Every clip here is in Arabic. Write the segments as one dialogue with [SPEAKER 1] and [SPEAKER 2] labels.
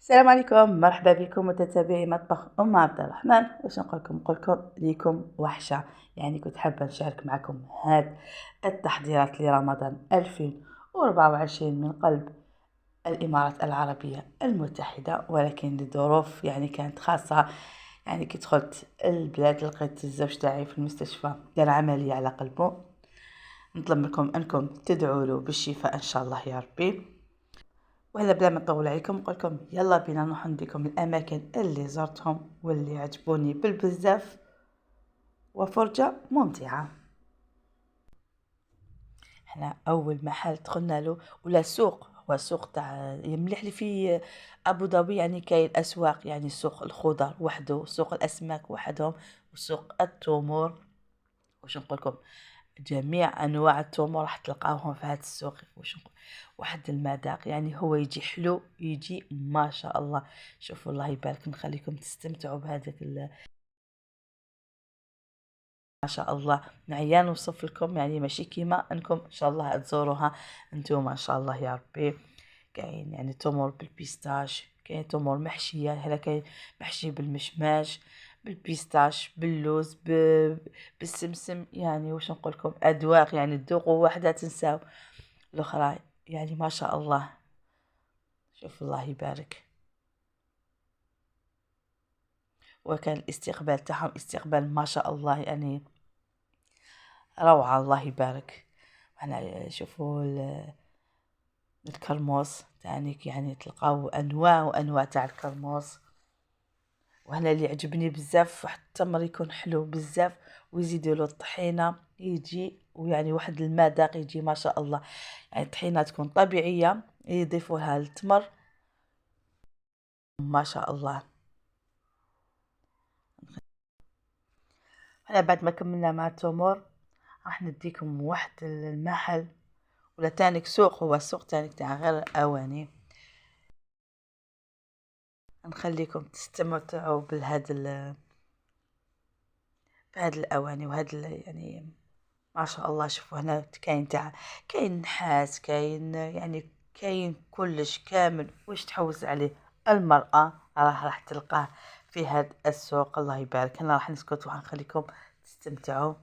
[SPEAKER 1] السلام عليكم، مرحبا بكم متتابعي مطبخ عبد الرحمن. واش نقولكم ليكم وحشه. يعني كنت حابه نشارك معكم هاد التحضيرات لرمضان 2024 من قلب الامارات العربيه المتحده، ولكن لظروف يعني كانت خاصه. يعني كي دخلت البلاد لقيت الزوج تاعي في المستشفى دار عمليه على قلبه. نطلب منكم انكم تدعوا له بالشفاء ان شاء الله يا ربي. وهذا بلا ما نطول عليكم نقولكم يلا بينا نروح نديكم الاماكن اللي زرتهم واللي عجبوني بالبزاف وفرجة ممتعة. احنا اول محل دخلنا له ولا سوق، هو سوق تاع مليح لي في ابو ظبي. يعني كاين اسواق، يعني سوق الخضر وحده، سوق الاسماك وحدهم، وسوق التمور. واش نقولكم، جميع انواع التمور راح تلقاوهم في هذا السوق. واش نقول، واحد المذاق يعني هو يجي حلو، يجي ما شاء الله. شوفوا الله يبارك، نخليكم تستمتعوا بهذاك ما شاء الله. نعيا نوصف لكم، يعني ماشي كيما انكم ان شاء الله تزوروها انتم ما شاء الله يا ربي. كاين يعني تمر بالبيستاش، كاين تمر محشيه، هلا كاين محشي بالمشماش، بالبيستاش، باللوز، بالسمسم. يعني واش نقول لكم، اذواق يعني تذوقوا واحده تنساو الاخرى. يعني ما شاء الله، شوف الله يبارك. وكان الاستقبال تاعهم استقبال ما شاء الله، يعني روعه الله يبارك. انا شوفوا الكرموس تانيك، يعني تلقاو انواع وانواع تاع الكرموس. وهنا اللي عجبني بزاف، واحد التمر يكون حلو بزاف ويزيدوا له الطحينه يجي، ويعني واحد المذاق يجي ما شاء الله. يعني الطحينه تكون طبيعيه يضيفوا لها التمر ما شاء الله. هنا بعد ما كملنا مع التمر راح نديكم واحد المحل ولا تانيك سوق، هو سوق تانيك تاع غير اواني. نخليكم تستمتعوا بهاد الاواني يعني ما شاء الله. شوفوا هنا كاين تاع، كاين نحاس، كاين يعني كاين كلش كامل واش تحوز عليه المرأة راح تلقاه في هاد السوق. الله يبارك. هنا راح نسكت وحنخليكم تستمتعوا.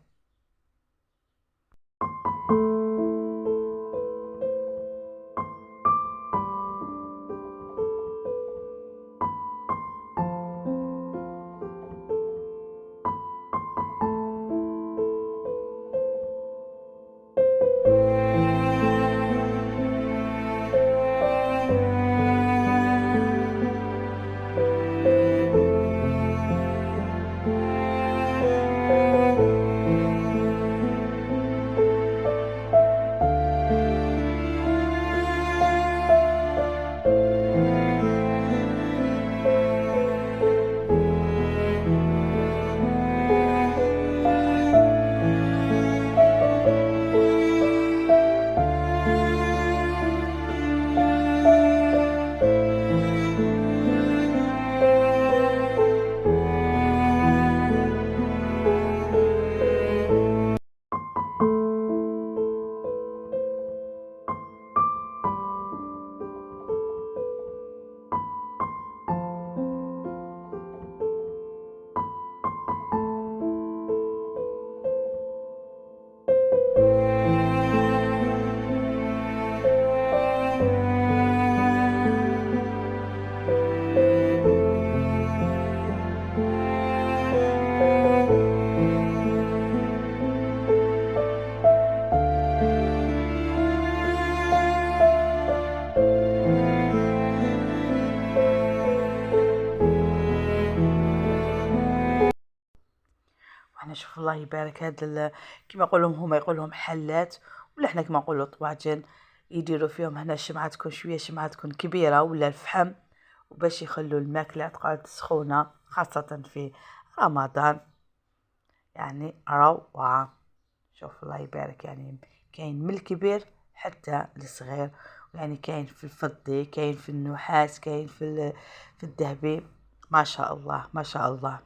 [SPEAKER 1] وحنا شوف الله يبارك هاد كيما يقولهم هما يقولهم حلات، ولا حنا كيما نقولوا طواجن. يديروا فيهم هنا الشمعة تكون شويه، شمعة تكون كبيره ولا الفحم، وباش يخلوا الماكله تقعد سخونه خاصه في رمضان. يعني روعه. شوف الله يبارك، يعني كاين من الكبير حتى الصغير. يعني كاين في الفضي، كاين في النحاس، كاين في الذهبي. ما شاء الله ما شاء الله.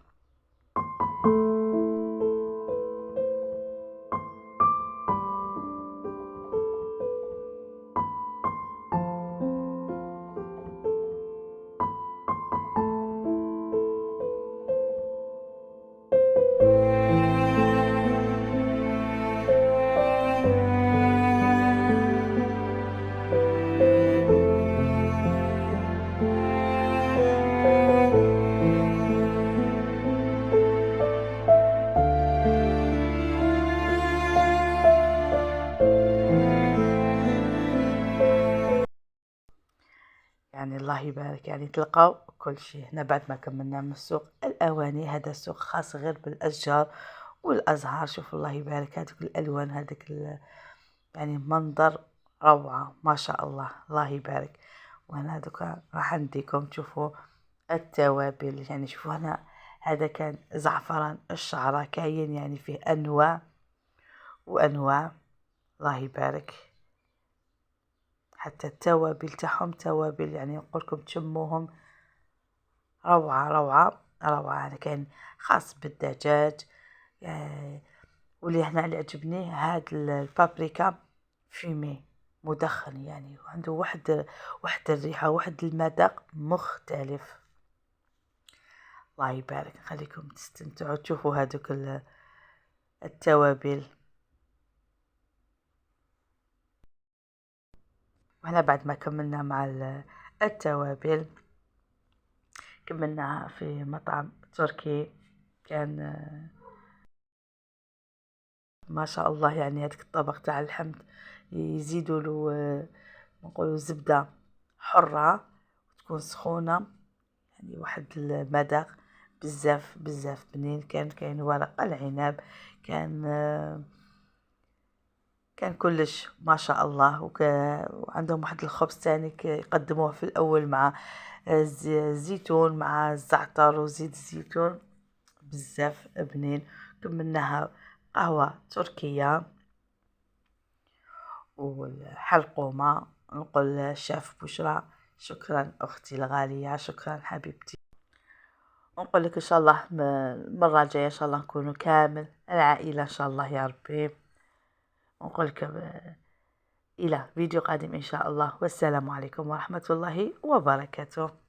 [SPEAKER 1] يعني الله يبارك، يعني تلقاو كل شيء هنا بعد ما كملنا من السوق الأواني. هذا سوق خاص غير بالأشجار والأزهار. شوف الله يبارك هذوك الألوان، يعني منظر روعة ما شاء الله، الله يبارك. وهنا دوكا راح نديكم تشوفوا التوابل. يعني شوفوا هنا، هذا كان زعفران الشعرة، كاين يعني فيه أنواع وأنواع، الله يبارك. حتى التوابل تاعهم توابل، يعني نقولكم تشموهم روعة روعة روعة. أنا كان خاص بالدجاج. واللي هنا اللي عجبني هاد البابريكا فيمي مدخن، يعني عنده واحد الريحة، واحد المذاق مختلف. الله يبارك، خليكم تستمتعوا تشوفوا هادوك التوابل. وهنا بعد ما كملنا مع التوابل، كملنا في مطعم تركي. كان ما شاء الله، يعني هذاك الطبق تاع الحمد يزيدوا له نقولوا زبدة حرة وتكون سخونة، يعني واحد المذاق بزاف بزاف بنين. كاين ورق العنب، كان كلش ما شاء الله. وعندهم واحد الخبز تاني يقدموه في الأول مع زيتون، مع الزعتر وزيت الزيتون، بزاف بنين. كملناها قهوة تركية والحلقومة. نقول شاف بشرى شكرا أختي الغالية، شكرا حبيبتي. ونقول لك إن شاء الله المرة الجاية إن شاء الله نكونوا كامل العائلة إن شاء الله يا ربي. ونقول لك إلى فيديو قادم إن شاء الله، والسلام عليكم ورحمة الله وبركاته.